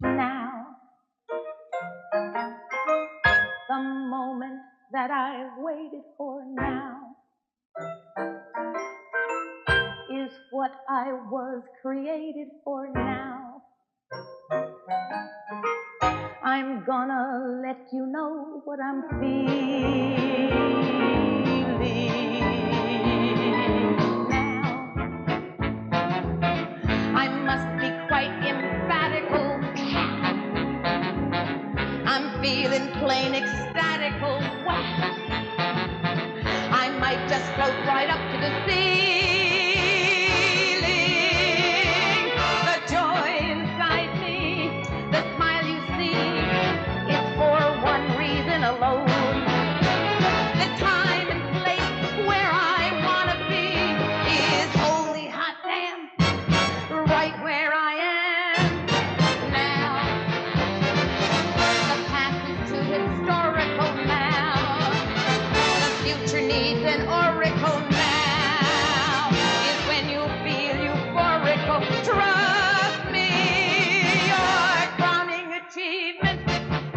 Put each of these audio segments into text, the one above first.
now. The moment that I've waited for now is what I was created for now. I'm gonna let you know what I'm feeling now. I must be quite emphatical. I'm feeling plain ecstatical. I might just float right up to the ceiling. The joy inside me, the smile you see, it's for one reason alone. The time and place where I want to be is holy hot damn, right where I am now. The past is too historical now. The future needs an oracle now. Is when you feel euphorical. Trust me, your crowning achievement,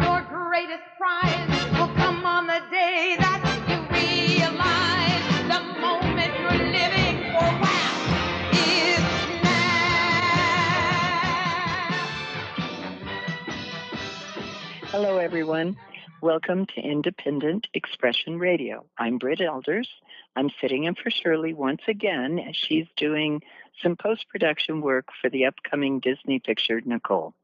your greatest prize will come on the day that you realize the moment you're living for. Wow, is now. Hello, everyone. Welcome to Independent Expression Radio. I'm Britt Elders. I'm sitting in for Shirley once again as she's doing some post-production work for the upcoming Disney picture, Nicole.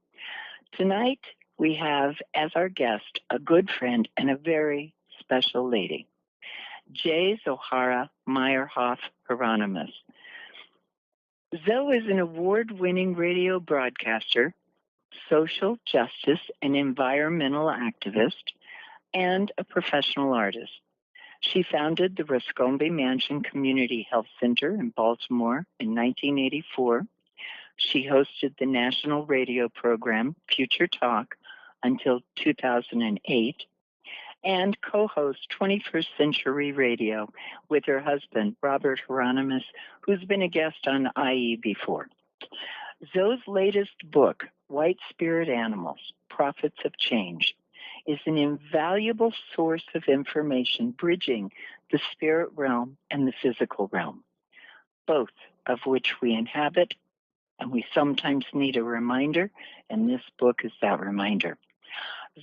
Tonight, we have as our guest a good friend and a very special lady, Zohara Meyerhoff Hieronimus. Zoh is an award-winning radio broadcaster, social justice and environmental activist, and a professional artist. She founded the Ruscombe Mansion Community Health Center in Baltimore in 1984. She hosted the national radio program Future Talk until 2008 and co-hosts 21st Century Radio with her husband, Robert Hieronimus, who's been a guest on IE before. Zoh's latest book, White Spirit Animals, Prophets of Change, is an invaluable source of information bridging the spirit realm and the physical realm, both of which we inhabit, and we sometimes need a reminder, and this book is that reminder.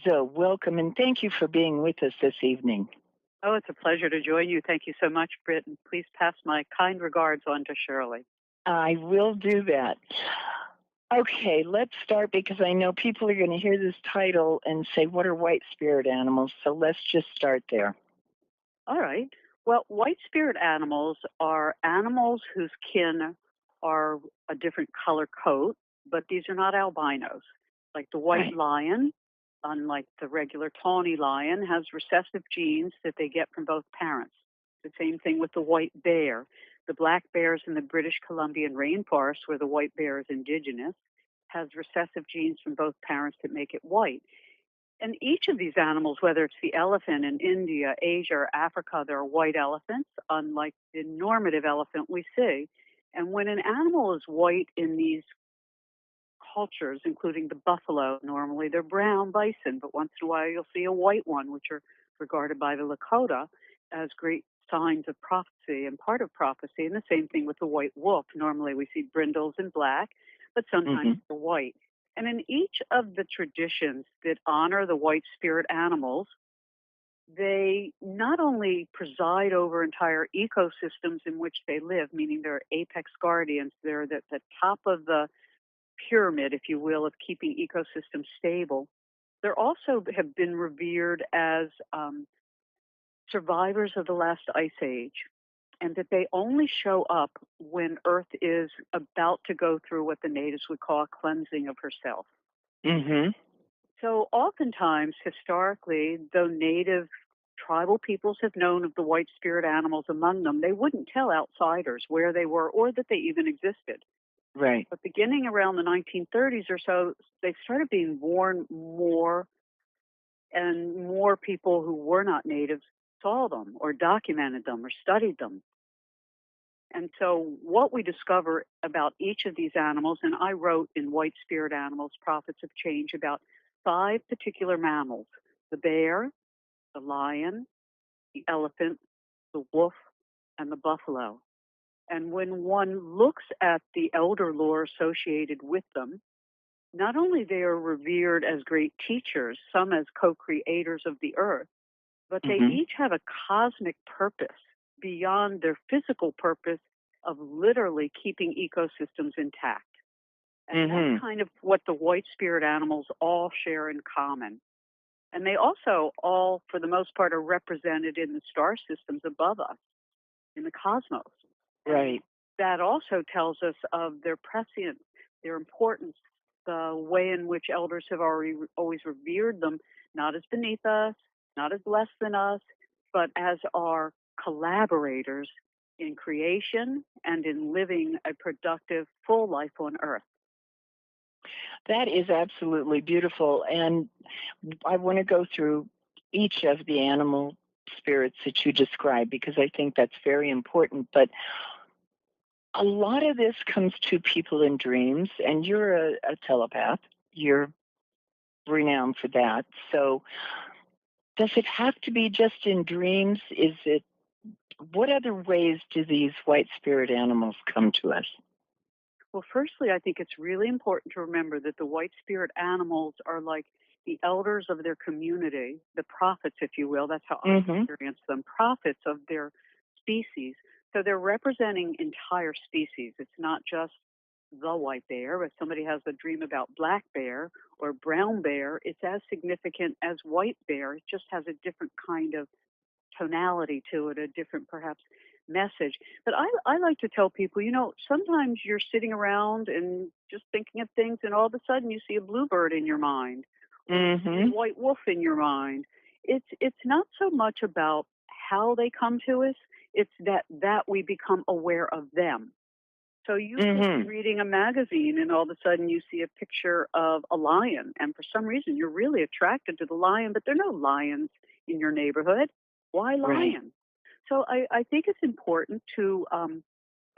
Zoh, welcome, and thank you for being with us this evening. Oh, it's a pleasure to join you. Thank you so much, Britt, and please pass my kind regards on to Shirley. I will do that. Okay, let's start because I know people are going to hear this title and say, what are white spirit animals? So let's just start there. All right. Well, white spirit animals are animals whose kin are a different color coat, but these are not albinos. Like the white lion, unlike the regular tawny lion, has recessive genes that they get from both parents. The same thing with the white bear. The black bears in the British Columbian rainforest, where the white bear is indigenous, has recessive genes from both parents that make it white. And each of these animals, whether it's the elephant in India, Asia, or Africa, there are white elephants, unlike the normative elephant we see. And when an animal is white in these cultures, including the buffalo, normally they're brown bison, but once in a while you'll see a white one, which are regarded by the Lakota as great signs of prophecy and part of prophecy. And the same thing with the white wolf. Normally we see brindles in black, but sometimes they're white. And in each of the traditions that honor the white spirit animals, they not only preside over entire ecosystems in which they live, meaning they're apex guardians, they're at the top of the pyramid, if you will, of keeping ecosystems stable. They also have been revered as survivors of the last ice age, and that they only show up when Earth is about to go through what the natives would call a cleansing of herself. So oftentimes, historically, though native tribal peoples have known of the white spirit animals among them, they wouldn't tell outsiders where they were or that they even existed. Right. But beginning around the 1930s or so, they started being born more, and more people who were not natives saw them or documented them or studied them. And so what we discover about each of these animals, and I wrote in White Spirit Animals, Prophets of Change, about 5 particular mammals: the bear, the lion, the elephant, the wolf, and the buffalo. And when one looks at the elder lore associated with them, not only they are revered as great teachers, some as co-creators of the earth, but they each have a cosmic purpose beyond their physical purpose of literally keeping ecosystems intact. And that's kind of what the white spirit animals all share in common. And they also all, for the most part, are represented in the star systems above us, in the cosmos. Right. That also tells us of their prescience, their importance, the way in which elders have always revered them, not as beneath us, not as less than us, but as our collaborators in creation and in living a productive, full life on Earth. That is absolutely beautiful. And I want to go through each of the animal spirits that you described because I think that's very important. But a lot of this comes to people in dreams, and you're a telepath. You're renowned for that. So does it have to be just in dreams? What other ways do these white spirit animals come to us? Well, firstly, I think it's really important to remember that the white spirit animals are like the elders of their community, the prophets, if you will. That's how I experience them, prophets of their species. So they're representing entire species. It's not just the white bear. If somebody has a dream about black bear or brown bear, it's as significant as white bear. It just has a different kind of tonality to it, a different perhaps message. But I like to tell people, sometimes you're sitting around and just thinking of things, and all of a sudden you see a bluebird in your mind, or a white wolf in your mind. It's not so much about how they come to us, it's that we become aware of them. So you could be reading a magazine and all of a sudden you see a picture of a lion, and for some reason you're really attracted to the lion, but there are no lions in your neighborhood. Why lion? Right. So I think it's important to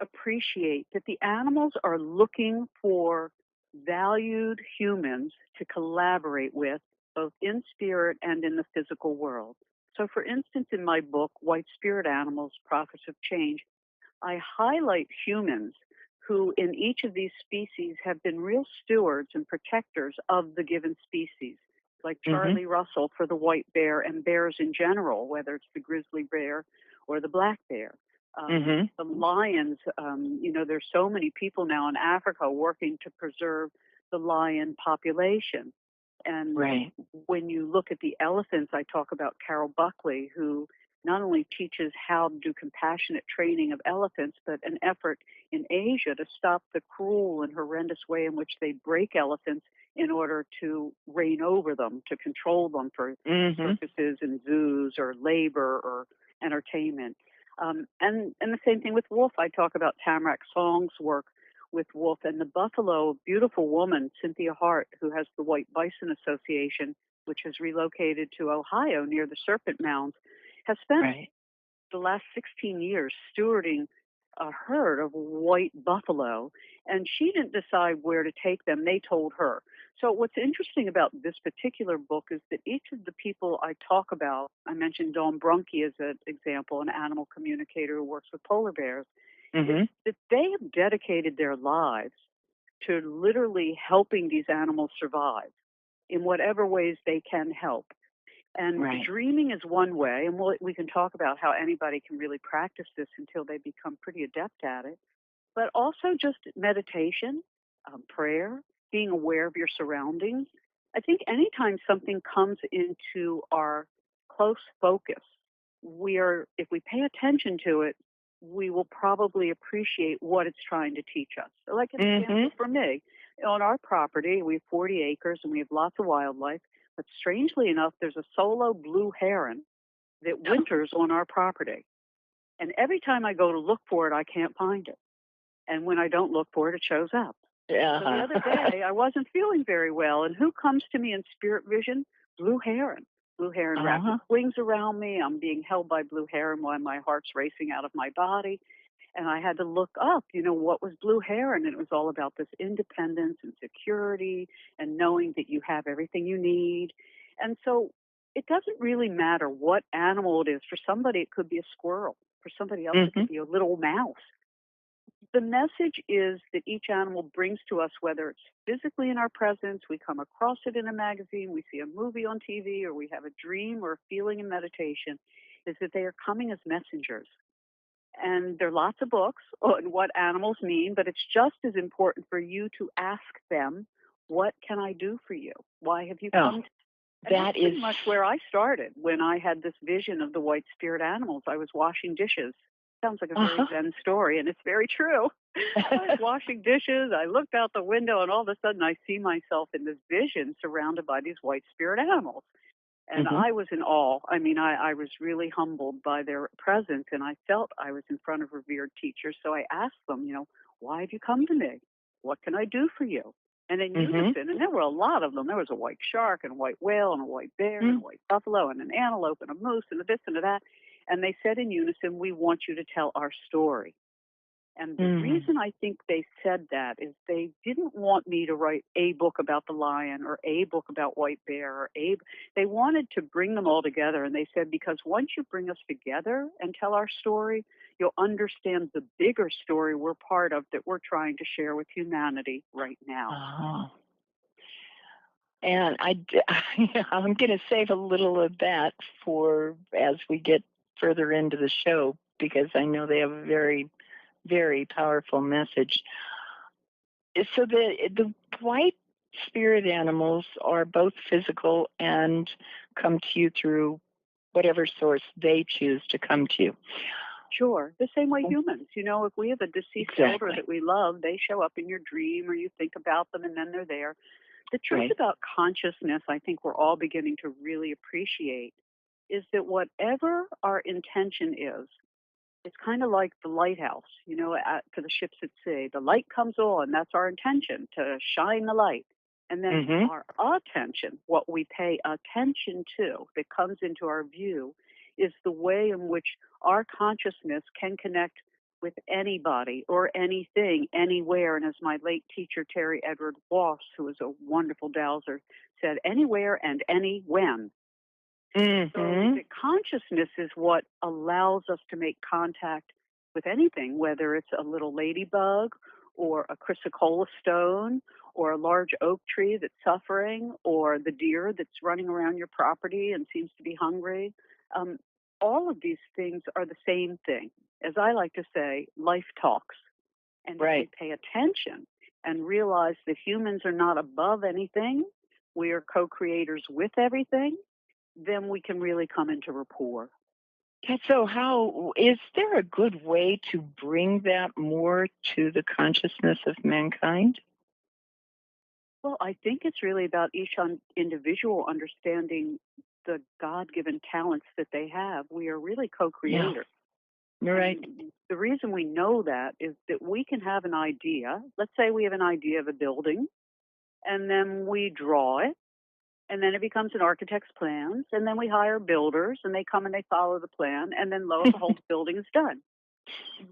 appreciate that the animals are looking for valued humans to collaborate with, both in spirit and in the physical world. So, for instance, in my book, White Spirit Animals, Prophets of Change, I highlight humans who in each of these species have been real stewards and protectors of the given species, like Charlie Russell for the white bear and bears in general, whether it's the grizzly bear or the black bear. The lions, there's so many people now in Africa working to preserve the lion population. And when you look at the elephants, I talk about Carol Buckley, who not only teaches how to do compassionate training of elephants, but an effort in Asia to stop the cruel and horrendous way in which they break elephants in order to reign over them, to control them for circuses and zoos or labor or entertainment. And the same thing with wolf. I talk about Tamarack Song's work with wolf, and the buffalo, beautiful woman, Cynthia Hart, who has the White Bison Association, which has relocated to Ohio near the Serpent Mounds, has spent the last 16 years stewarding a herd of white buffalo, and she didn't decide where to take them. They told her. So what's interesting about this particular book is that each of the people I talk about, I mentioned Dawn Brunke as an example, an animal communicator who works with polar bears, is that they have dedicated their lives to literally helping these animals survive in whatever ways they can help. And dreaming is one way, and we can talk about how anybody can really practice this until they become pretty adept at it, but also just meditation, prayer, being aware of your surroundings. I think anytime something comes into our close focus, if we pay attention to it, we will probably appreciate what it's trying to teach us. So like an example for me, on our property, we have 40 acres and we have lots of wildlife. But strangely enough, there's a solo blue heron that winters on our property. And every time I go to look for it, I can't find it. And when I don't look for it, it shows up. So the other day, I wasn't feeling very well. And who comes to me in spirit vision? Blue heron. Blue heron wraps its wings around me. I'm being held by blue heron while my heart's racing out of my body. And I had to look up, what was blue heron, and it was all about this independence and security and knowing that you have everything you need. And so it doesn't really matter what animal it is. For somebody, it could be a squirrel. For somebody else, it Mm-hmm. could be a little mouse. The message is that each animal brings to us, whether it's physically in our presence, we come across it in a magazine, we see a movie on TV, or we have a dream or a feeling in meditation, is that they are coming as messengers. And there are lots of books on what animals mean, but it's just as important for you to ask them, what can I do for you? Why have you come? And that's pretty much where I started when I had this vision of the white spirit animals. I was washing dishes. Sounds like a very Zen story, and it's very true. I was washing dishes. I looked out the window, and all of a sudden I see myself in this vision surrounded by these white spirit animals. And I was in awe. I mean, I was really humbled by their presence, and I felt I was in front of revered teachers. So I asked them, why have you come to me? What can I do for you? And in unison, and there were a lot of them. There was a white shark and a white whale and a white bear and a white buffalo and an antelope and a moose and a this and a that. And they said in unison, we want you to tell our story. And the reason I think they said that is they didn't want me to write a book about the lion or a book about white bear or they wanted to bring them all together. And they said, because once you bring us together and tell our story, you'll understand the bigger story we're part of that we're trying to share with humanity right now. And I'm going to save a little of that for as we get further into the show, because I know they have a very, very powerful message. So the white spirit animals are both physical and come to you through whatever source they choose to come to you. Sure. The same way humans. If we have a deceased elder that we love, they show up in your dream or you think about them and then they're there. The truth about consciousness, I think we're all beginning to really appreciate, is that whatever our intention is, it's kind of like the lighthouse, for the ships at sea. The light comes on, that's our intention, to shine the light. And then our attention, what we pay attention to that comes into our view, is the way in which our consciousness can connect with anybody or anything, anywhere. And as my late teacher, Terry Edward Voss, who was a wonderful dowser, said, anywhere and any when. So the consciousness is what allows us to make contact with anything, whether it's a little ladybug or a chrysocolla stone or a large oak tree that's suffering or the deer that's running around your property and seems to be hungry. All of these things are the same thing. As I like to say, life talks. And if we pay attention and realize that humans are not above anything, we are co-creators with everything, then we can really come into rapport. So how is there a good way to bring that more to the consciousness of mankind? Well, I think it's really about each individual understanding the God-given talents that they have. We are really co-creators. You're right. And the reason we know that is that we can have an idea. Let's say we have an idea of a building, and then we draw it, and then it becomes an architect's plans, and then we hire builders, and they come and they follow the plan, and then lo and behold, the building is done.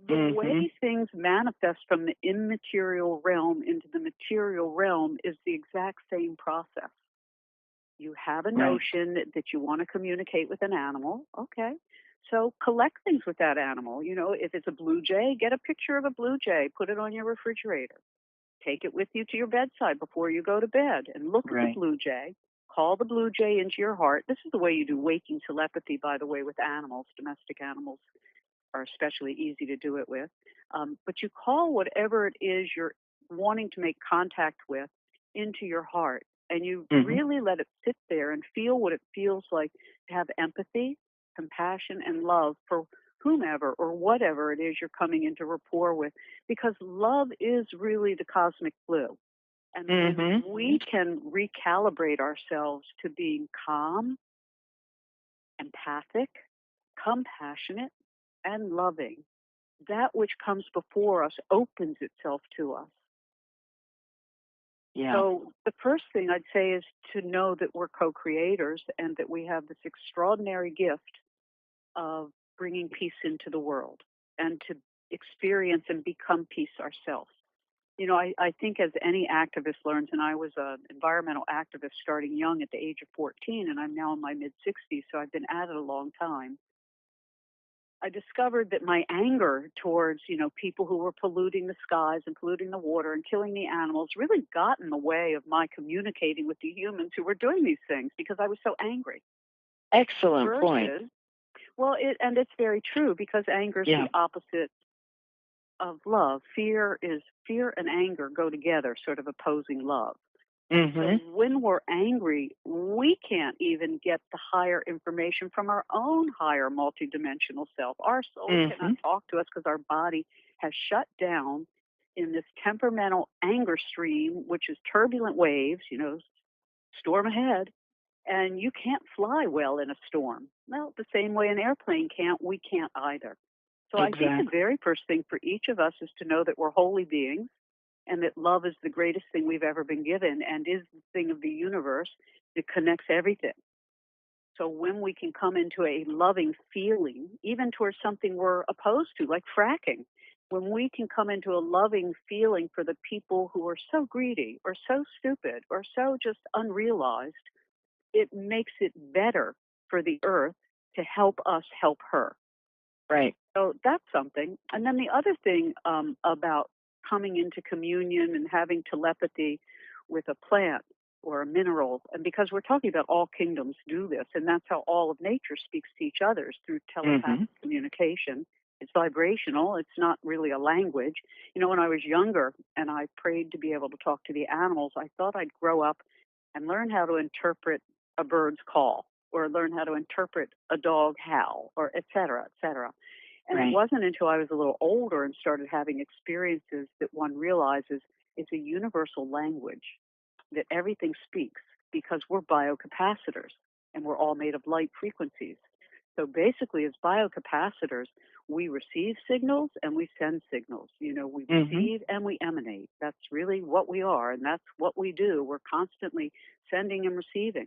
The way things manifest from the immaterial realm into the material realm is the exact same process. You have a notion that you want to communicate with an animal. Okay. So collect things with that animal. If it's a blue jay, get a picture of a blue jay, put it on your refrigerator. Take it with you to your bedside before you go to bed and look at the blue jay. Call the blue jay into your heart. This is the way you do waking telepathy, by the way, with animals. Domestic animals are especially easy to do it with. But you call whatever it is you're wanting to make contact with into your heart. And you really let it sit there and feel what it feels like to have empathy, compassion, and love for whomever or whatever it is you're coming into rapport with. Because love is really the cosmic glue. And when we can recalibrate ourselves to being calm, empathic, compassionate, and loving, that which comes before us opens itself to us. So the first thing I'd say is to know that we're co-creators and that we have this extraordinary gift of bringing peace into the world and to experience and become peace ourselves. I think as any activist learns, and I was an environmental activist starting young at the age of 14, and I'm now in my mid-60s, so I've been at it a long time. I discovered that my anger towards, people who were polluting the skies and polluting the water and killing the animals really got in the way of my communicating with the humans who were doing these things because I was so angry. Excellent point. Well, it's very true because anger is the opposite of love. Fear and anger go together, sort of opposing love. Mm-hmm. So when we're angry, we can't even get the higher information from our own higher multidimensional self. Our soul cannot talk to us because our body has shut down in this temperamental anger stream, which is turbulent waves, storm ahead. And you can't fly well in a storm. Well, the same way an airplane can't, we can't either. So exactly. I think the very first thing for each of us is to know that we're holy beings and that love is the greatest thing we've ever been given and is the thing of the universe that connects everything. So when we can come into a loving feeling, even towards something we're opposed to, like fracking, when we can come into a loving feeling for the people who are so greedy or so stupid or so just unrealized, it makes it better for the earth to help us help her. Right. So that's something. And then the other thing about coming into communion and having telepathy with a plant or a mineral, and because we're talking about all kingdoms do this, and that's how all of nature speaks to each other through telepathic communication. It's vibrational. It's not really a language. When I was younger and I prayed to be able to talk to the animals, I thought I'd grow up and learn how to interpret a bird's call or learn how to interpret a dog howl or et cetera, et cetera. And It wasn't until I was a little older and started having experiences that one realizes it's a universal language that everything speaks because we're biocapacitors and we're all made of light frequencies. So basically, as biocapacitors, we receive signals and we send signals. We receive and we emanate. That's really what we are, and that's what we do. We're constantly sending and receiving.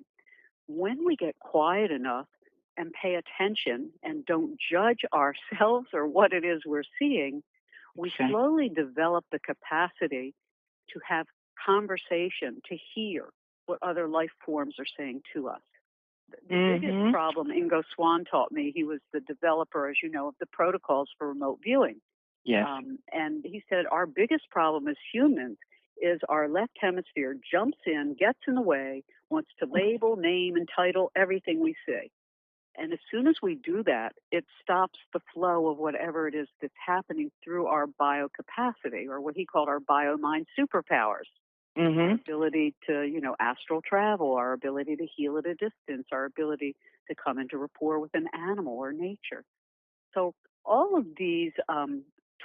When we get quiet enough and pay attention and don't judge ourselves or what it is we're seeing, we slowly develop the capacity to have conversation, to hear what other life forms are saying to us. The biggest problem Ingo Swann taught me, he was the developer, as you know, of the protocols for remote viewing. Yes. And he said our biggest problem as humans is our left hemisphere jumps in, gets in the way, wants to label, name, and title everything we see. And as soon as we do that, it stops the flow of whatever it is that's happening through our biocapacity, or what he called our bio-mind superpowers. Our ability to, astral travel, our ability to heal at a distance, our ability to come into rapport with an animal or nature. So all of these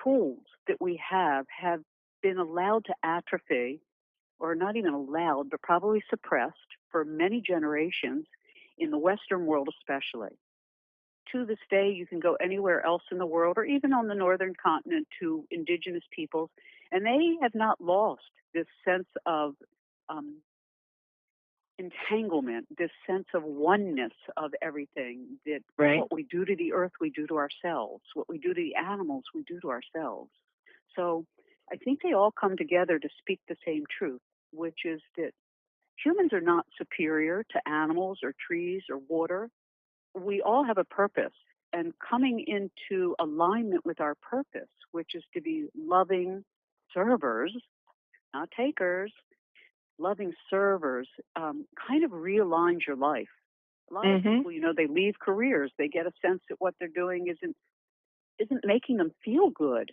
tools that we have been allowed to atrophy, or not even allowed, but probably suppressed for many generations in the Western world especially. To this day, you can go anywhere else in the world or even on the northern continent to indigenous peoples, and they have not lost this sense of entanglement, this sense of oneness of everything, that what we do to the earth, we do to ourselves. What we do to the animals, we do to ourselves. So I think they all come together to speak the same truth, which is that humans are not superior to animals or trees or water. We all have a purpose, and coming into alignment with our purpose, which is to be loving servers, not takers, loving servers, kind of realigns your life. A lot of people, they leave careers. They get a sense that what they're doing isn't making them feel good,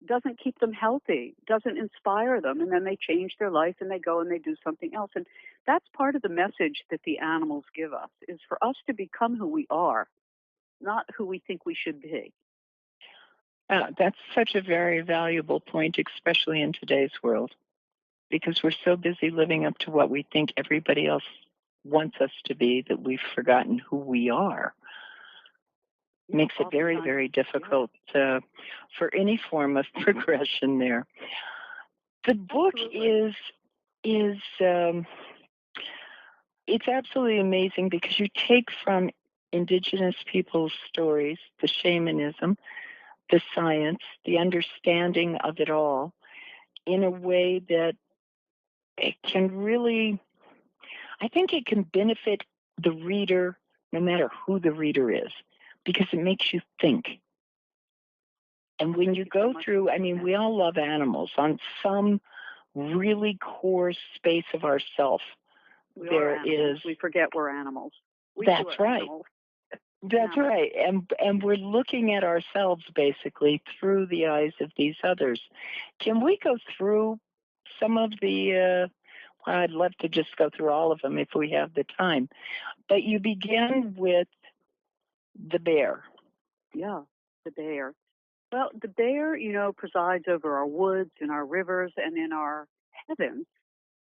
doesn't keep them healthy, doesn't inspire them, and then they change their life and they go and they do something else. And that's part of the message that the animals give us, is for us to become who we are, not who we think we should be. That's such a very valuable point, especially in today's world, because we're so busy living up to what we think everybody else wants us to be that we've forgotten who we are. Makes it very, very difficult for any form of progression there. The book is it's absolutely amazing because you take from indigenous people's stories, the shamanism, the science, the understanding of it all in a way that it can really, I think it can benefit the reader no matter who the reader is, because it makes you think. And when you go through, I mean, we all love animals on some really core space of ourself. There is. We forget we're animals. That's right. Animals. That's right. And we're looking at ourselves basically through the eyes of these others. Can we go through some of the, well, I'd love to just go through all of them if we have the time. But you begin with the bear. Yeah, the bear. Well, the bear, presides over our woods and our rivers and in our heavens,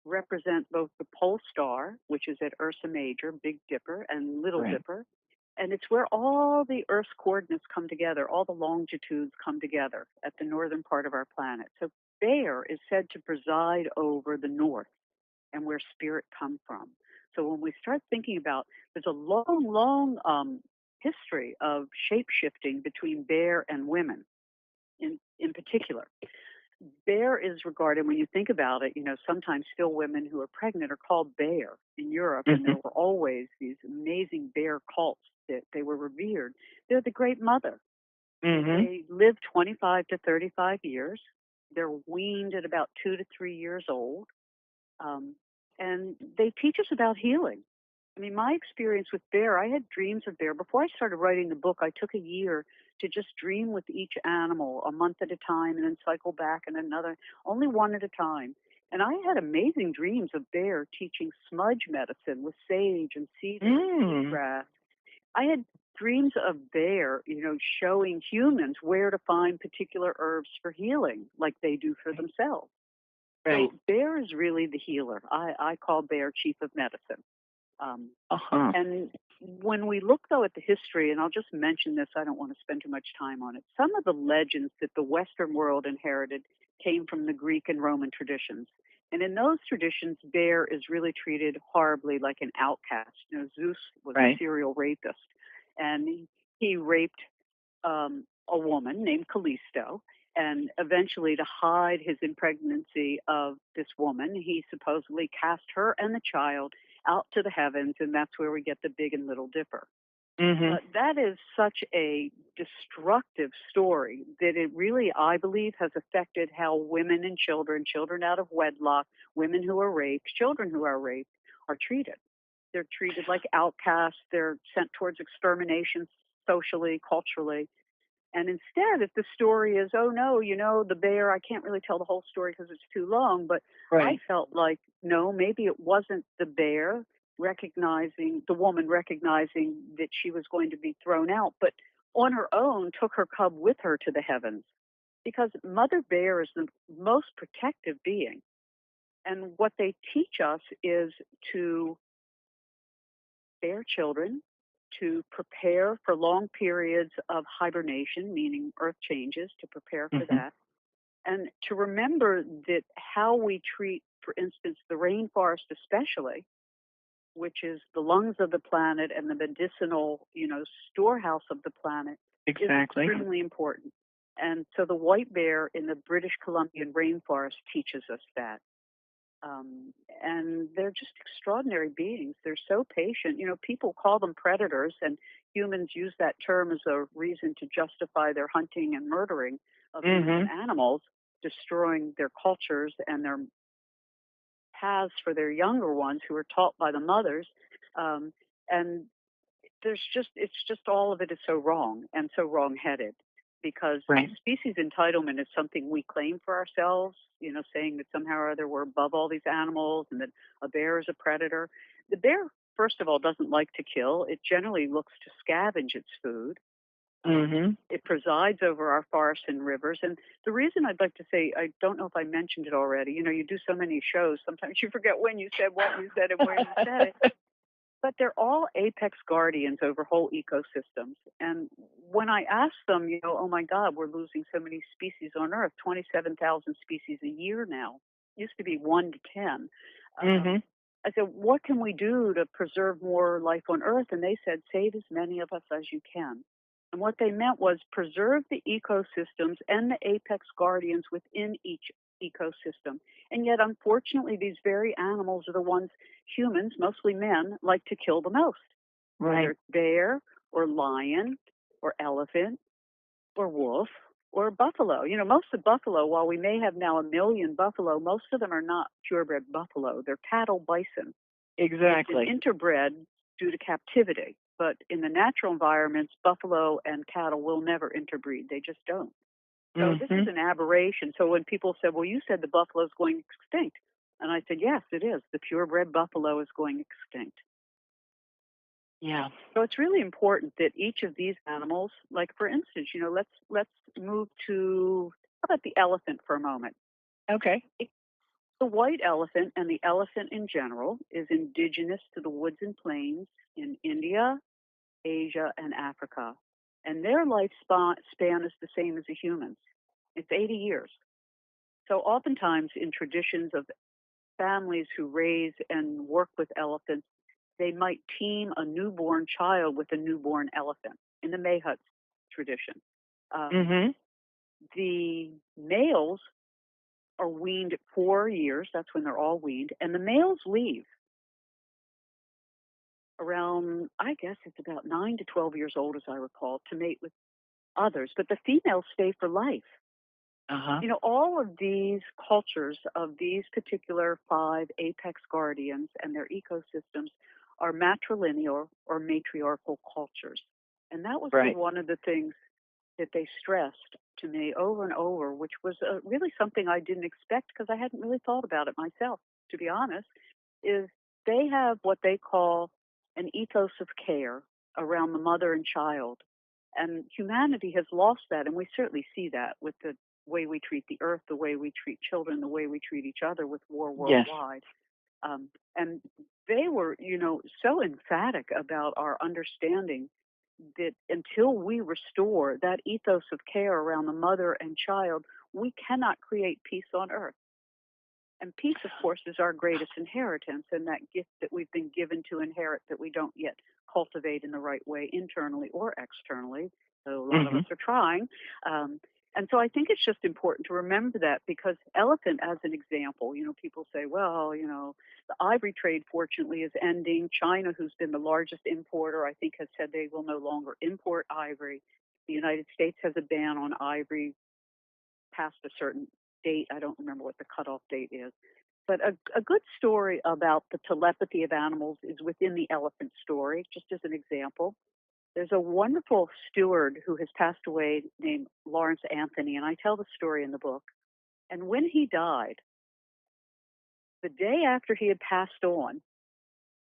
represent both the pole star, which is at Ursa Major, Big Dipper, and Little Dipper. And it's where all the Earth's coordinates come together, all the longitudes come together at the northern part of our planet. So bear is said to preside over the north and where spirit come from. So when we start thinking about, there's a long history of shape-shifting between bear and women in particular. Bear is regarded, when you think about it, sometimes still women who are pregnant are called bear in Europe, and there were always these amazing bear cults that they were revered. They're the great mother. They live 25 to 35 years. They're weaned at about 2 to 3 years old, and they teach us about healing. I mean, my experience with bear, I had dreams of bear. Before I started writing the book, I took a year to just dream with each animal a month at a time and then cycle back and another, only one at a time. And I had amazing dreams of bear teaching smudge medicine with sage and cedar and grass. I had dreams of bear, showing humans where to find particular herbs for healing, like they do for themselves. Right. So bear is really the healer. I call bear chief of medicine. And when we look, though, at the history, and I'll just mention this, I don't want to spend too much time on it, some of the legends that the Western world inherited came from the Greek and Roman traditions. And in those traditions, bear is really treated horribly like an outcast. Zeus was a serial rapist, and he raped a woman named Callisto. And eventually, to hide his impregnancy of this woman, he supposedly cast her and the child out to the heavens, and that's where we get the Big and Little Dipper. That is such a destructive story that it really, I believe, has affected how women and children out of wedlock, women who are raped, children who are raped, are treated. They're treated like outcasts. They're sent towards extermination socially, culturally. And instead, if the story is, oh, no, the bear, I can't really tell the whole story because it's too long, but I felt like, no, maybe it wasn't the bear the woman recognizing that she was going to be thrown out, but on her own took her cub with her to the heavens, because Mother Bear is the most protective being. And what they teach us is to bear children, to prepare for long periods of hibernation, meaning earth changes, to prepare for that, and to remember that how we treat, for instance, the rainforest especially, which is the lungs of the planet and the medicinal, storehouse of the planet, is extremely important. And so the white bear in the British Columbian rainforest teaches us that. And they're just extraordinary beings. They're so patient. People call them predators, and humans use that term as a reason to justify their hunting and murdering of these animals, destroying their cultures and their paths for their younger ones who are taught by the mothers. And it's just all of it is so wrong and so wrong-headed. Because species entitlement is something we claim for ourselves, saying that somehow or other we're above all these animals and that a bear is a predator. The bear, first of all, doesn't like to kill. It generally looks to scavenge its food. It presides over our forests and rivers. And the reason I'd like to say, I don't know if I mentioned it already, you do so many shows, sometimes you forget when you said what you said and where you said it. But they're all apex guardians over whole ecosystems. And when I ask them, oh my God, we're losing so many species on Earth, 27,000 species a year now. Used to be 1 to 10. I said, what can we do to preserve more life on Earth? And they said, save as many of us as you can. And what they meant was preserve the ecosystems and the apex guardians within each ecosystem. And yet, unfortunately, these very animals are the ones humans, mostly men, like to kill the most. Right. Whether it's bear or lion or elephant or wolf or buffalo. You know, most of buffalo, while we may have now 1 million buffalo, most of them are not purebred buffalo. They're cattle bison. Exactly. They've been interbred due to captivity. But in the natural environments, buffalo and cattle will never interbreed. They just don't. So this is an aberration. So when people said, well, you said the buffalo is going extinct. And I said, yes, it is. The purebred buffalo is going extinct. Yeah. So it's really important that each of these animals, like for instance, you know, let's move to, how about the elephant for a moment? Okay. The white elephant and the elephant in general is indigenous to the woods and plains in India, Asia, and Africa. And their lifespan is the same as a human's. It's 80 years. So oftentimes in traditions of families who raise and work with elephants, they might team a newborn child with a newborn elephant in the Meyerhoff tradition. The males are weaned at 4 years. That's when they're all weaned. And the males leave around, I guess it's about 9 to 12 years old, as I recall, to mate with others. But the females stay for life. You know, all of these cultures of these particular 5 apex guardians and their ecosystems are matrilineal or matriarchal cultures. And that was one of the things that they stressed to me over and over, which was really something I didn't expect because I hadn't really thought about it myself, to be honest, is they have what they call an ethos of care around the mother and child. And humanity has lost that, and we certainly see that with the way we treat the earth, the way we treat children, the way we treat each other with war worldwide. And they were, you know, so emphatic about our understanding that until we restore that ethos of care around the mother and child, we cannot create peace on earth. And peace, of course, is our greatest inheritance and that gift that we've been given to inherit that we don't yet cultivate in the right way internally or externally, though a lot of us are trying. And so I think it's just important to remember that because elephant, as an example, you know, people say, well, you know, the ivory trade, fortunately, is ending. China, who's been the largest importer, I think has said they will no longer import ivory. The United States has a ban on ivory past a certain date. I don't remember what the cutoff date is. But a good story about the telepathy of animals is within the elephant story, just as an example. There's a wonderful steward who has passed away named Lawrence Anthony, and I tell the story in the book. And when he died, the day after he had passed on,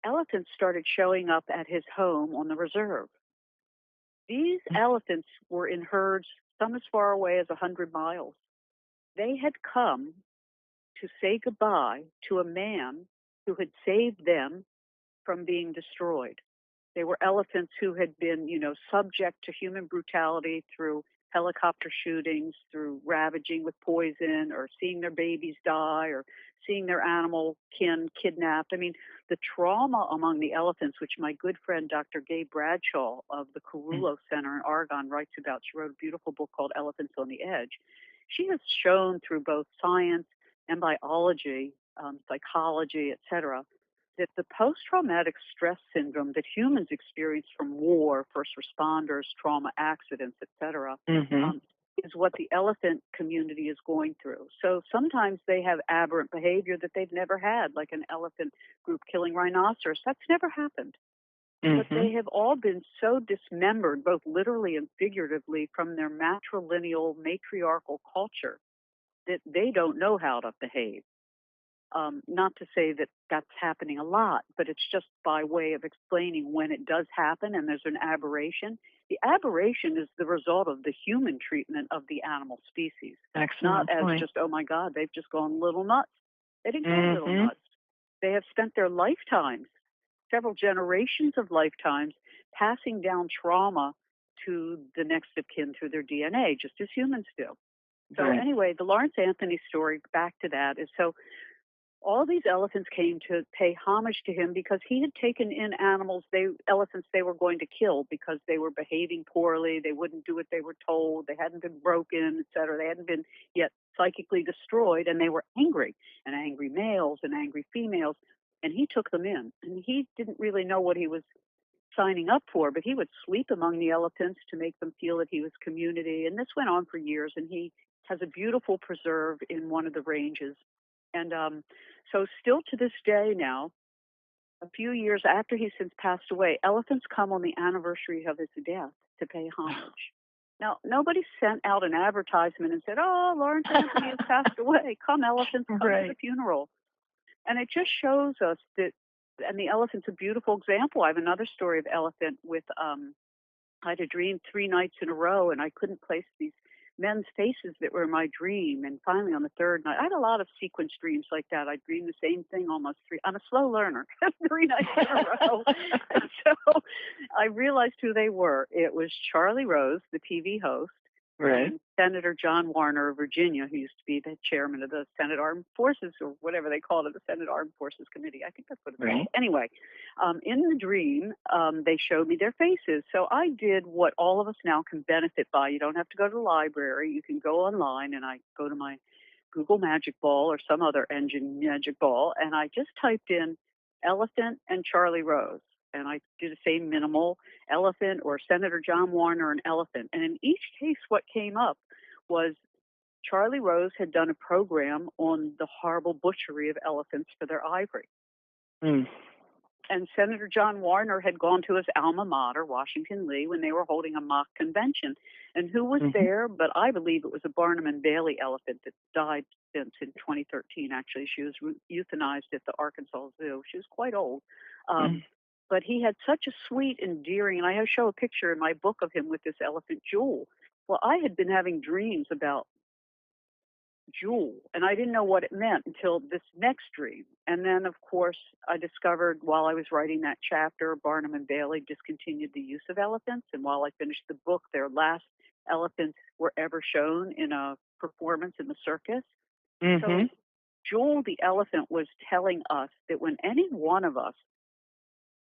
elephants started showing up at his home on the reserve. These elephants were in herds, some as far away as 100 miles. They had come to say goodbye to a man who had saved them from being destroyed. They were elephants who had been, you know, subject to human brutality through helicopter shootings, through ravaging with poison, or seeing their babies die, or seeing their animal kin kidnapped. I mean, the trauma among the elephants, which my good friend Dr. Gabe Bradshaw of the Carullo Center in Oregon writes about. She wrote a beautiful book called Elephants on the Edge. She has shown through both science and biology, psychology, etc., that the post-traumatic stress syndrome that humans experience from war, first responders, trauma, accidents, etc., is what the elephant community is going through. So sometimes they have aberrant behavior that they've never had, like an elephant group killing rhinoceros. That's never happened. But they have all been so dismembered, both literally and figuratively, from their matrilineal, matriarchal culture that they don't know how to behave. Not to say that that's happening a lot, but it's just by way of explaining when it does happen and there's an aberration. The aberration is the result of the human treatment of the animal species. Excellent not as point. just, oh my God, they've just gone a little nuts. They didn't go a little nuts. They have spent their lifetimes, several generations of lifetimes, passing down trauma to the next of kin through their DNA, just as humans do. So anyway, the Lawrence Anthony story, back to that, is so all these elephants came to pay homage to him because he had taken in elephants they were going to kill because they were behaving poorly, they wouldn't do what they were told, they hadn't been broken, etc. They hadn't been yet psychically destroyed, and they were angry, and angry males and angry females, and he took them in. And he didn't really know what he was signing up for, but he would sleep among the elephants to make them feel that he was community. And this went on for years, and he has a beautiful preserve in one of the ranges. And so still to this day now, a few years after he's since passed away, elephants come on the anniversary of his death to pay homage. Now, nobody sent out an advertisement and said, oh, Lawrence Anthony has passed away. Come, elephants, come to the funeral. And it just shows us that, and the elephant's a beautiful example. I have another story of elephant with, I had a dream 3 nights in a row, and I couldn't place these men's faces that were in my dream. And finally, on the 3rd night, I had a lot of sequence dreams like that. I'd dream the same thing almost 3. I'm a slow learner. 3 nights in a row. And so I realized who they were. It was Charlie Rose, the TV host, and Senator John Warner of Virginia, who used to be the chairman of the Senate Armed Forces, or whatever they called it, the Senate Armed Forces Committee. I think that's what it's called. Anyway, in the dream, they showed me their faces. So I did what all of us now can benefit by. You don't have to go to the library. You can go online, and I go to my Google Magic Ball or some other engine Magic Ball, and I just typed in elephant and Charlie Rose. And I did the same minimal elephant or Senator John Warner and elephant. And in each case, what came up was Charlie Rose had done a program on the horrible butchery of elephants for their ivory. And Senator John Warner had gone to his alma mater, Washington Lee, when they were holding a mock convention. And who was there? But I believe it was a Barnum and Bailey elephant that died since in 2013, actually. She was euthanized at the Arkansas Zoo. She was quite old. But he had such a sweet, endearing, and I show a picture in my book of him with this elephant Jewel. Well, I had been having dreams about Jewel, and I didn't know what it meant until this next dream. And then, of course, I discovered while I was writing that chapter, Barnum and Bailey discontinued the use of elephants, and while I finished the book, their last elephants were ever shown in a performance in the circus. So Jewel the elephant was telling us that when any one of us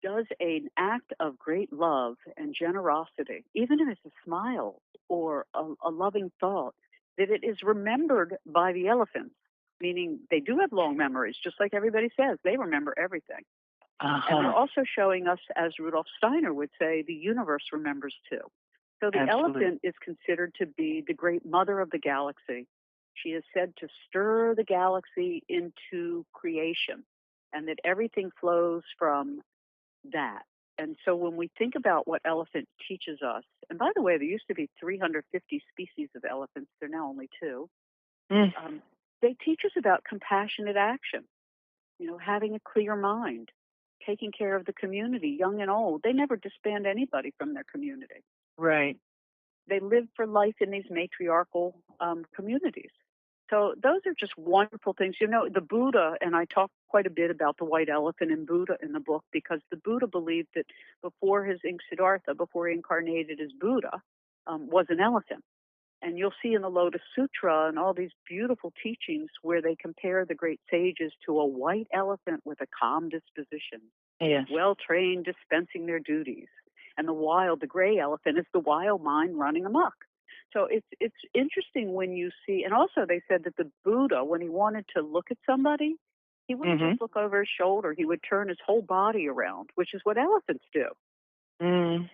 does an act of great love and generosity, even if it's a smile or a loving thought, that it is remembered by the elephants, meaning they do have long memories, just like everybody says. They remember everything. And they're also showing us, as Rudolf Steiner would say, the universe remembers too. So the elephant is considered to be the great mother of the galaxy. She is said to stir the galaxy into creation, and that everything flows from that. And so when we think about what elephant teaches us, and by the way, there used to be 350 species of elephants, there are now only 2. They teach us about compassionate action, having a clear mind, taking care of the community, young and old. They never disband anybody from their community. Right. They live for life in these matriarchal communities. So those are just wonderful things. The Buddha, and I talk quite a bit about the white elephant and Buddha in the book, because the Buddha believed that before his Siddhartha, before he incarnated as Buddha, was an elephant. And you'll see in the Lotus Sutra and all these beautiful teachings where they compare the great sages to a white elephant with a calm disposition, well-trained, dispensing their duties. And the gray elephant is the wild mind running amok. So it's interesting when you see, and also they said that the Buddha, when he wanted to look at somebody, he wouldn't just look over his shoulder. He would turn his whole body around, which is what elephants do. And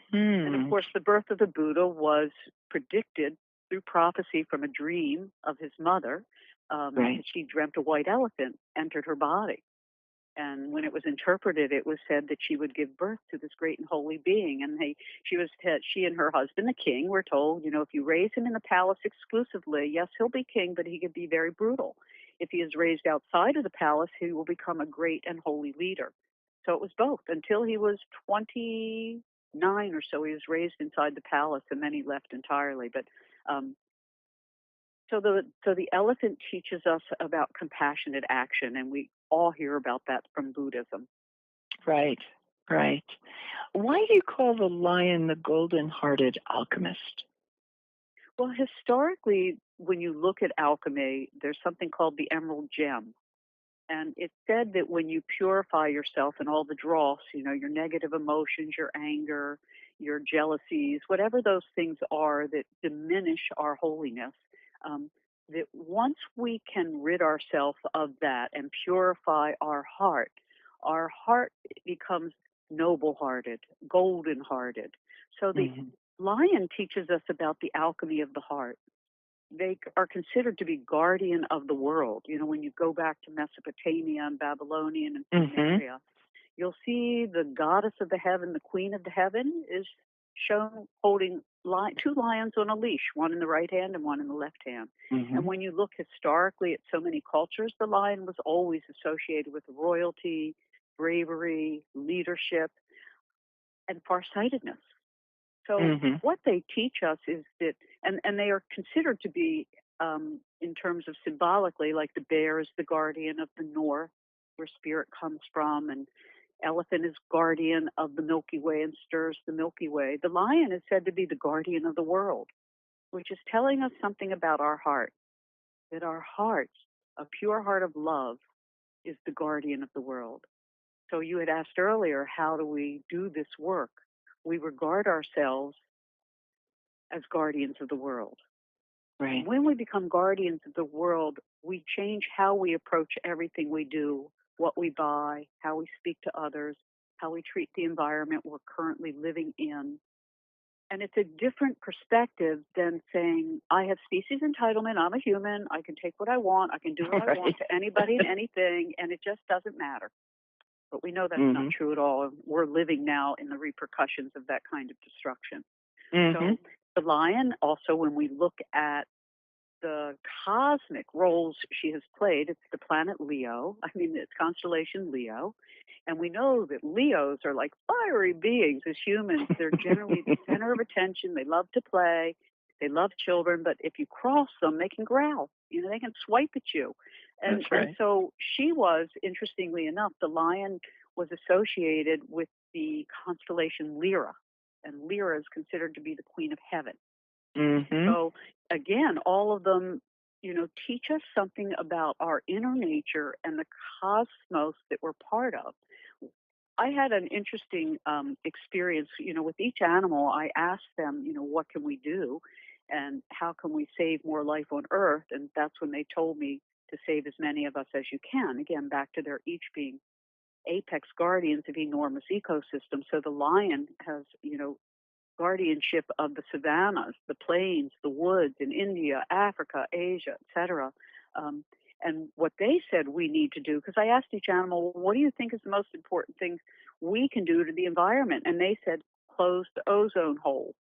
of course, the birth of the Buddha was predicted through prophecy from a dream of his mother. She dreamt a white elephant entered her body. And when it was interpreted, it was said that she would give birth to this great and holy being. And she and her husband, the king, were told, if you raise him in the palace exclusively, yes, he'll be king, but he could be very brutal. If he is raised outside of the palace, he will become a great and holy leader. So it was both. Until he was 29 or so, he was raised inside the palace, and then he left entirely. But So the elephant teaches us about compassionate action, and we all hear about that from Buddhism. Right. Why do you call the lion the golden-hearted alchemist? Well, historically, when you look at alchemy, there's something called the emerald gem. And it's said that when you purify yourself and all the dross, your negative emotions, your anger, your jealousies, whatever those things are that diminish our holiness, that once we can rid ourselves of that and purify our heart becomes noble-hearted, golden-hearted. So the lion teaches us about the alchemy of the heart. They are considered to be guardian of the world. When you go back to Mesopotamia and Babylonian and Sumeria, you'll see the goddess of the heaven, the queen of the heaven, is shown holding two lions on a leash, one in the right hand and one in the left hand. And when you look historically at so many cultures, the lion was always associated with royalty, bravery, leadership, and farsightedness. So what they teach us is that, and they are considered to be, in terms of symbolically, like the bear is the guardian of the north, where spirit comes from, and elephant is guardian of the Milky Way and stirs the Milky Way. The lion is said to be the guardian of the world, which is telling us something about our heart, that our heart, a pure heart of love, is the guardian of the world. So you had asked earlier, how do we do this work? We regard ourselves as guardians of the world. Right. When we become guardians of the world, we change how we approach everything we do, what we buy, how we speak to others, how we treat the environment we're currently living in. And it's a different perspective than saying, I have species entitlement, I'm a human, I can take what I want, I can do what I want to anybody and anything, and it just doesn't matter. But we know that's not true at all. We're living now in the repercussions of that kind of destruction. So the lion, also, when we look at the cosmic roles she has played, it's the planet Leo. It's constellation Leo. And we know that Leos are like fiery beings as humans. They're generally the center of attention. They love to play. They love children. But if you cross them, they can growl. They can swipe at you. And so she was, interestingly enough, the lion was associated with the constellation Lyra. And Lyra is considered to be the queen of heaven. So again, all of them, teach us something about our inner nature and the cosmos that we're part of. I had an interesting experience, with each animal. I asked them, what can we do and how can we save more life on Earth? And that's when they told me to save as many of us as you can. Again, back to their each being apex guardians of enormous ecosystems. So the lion has, guardianship of the savannas, the plains, the woods in India, Africa, Asia, etc. And what they said we need to do, because I asked each animal, what do you think is the most important thing we can do to the environment? And they said, close the ozone hole.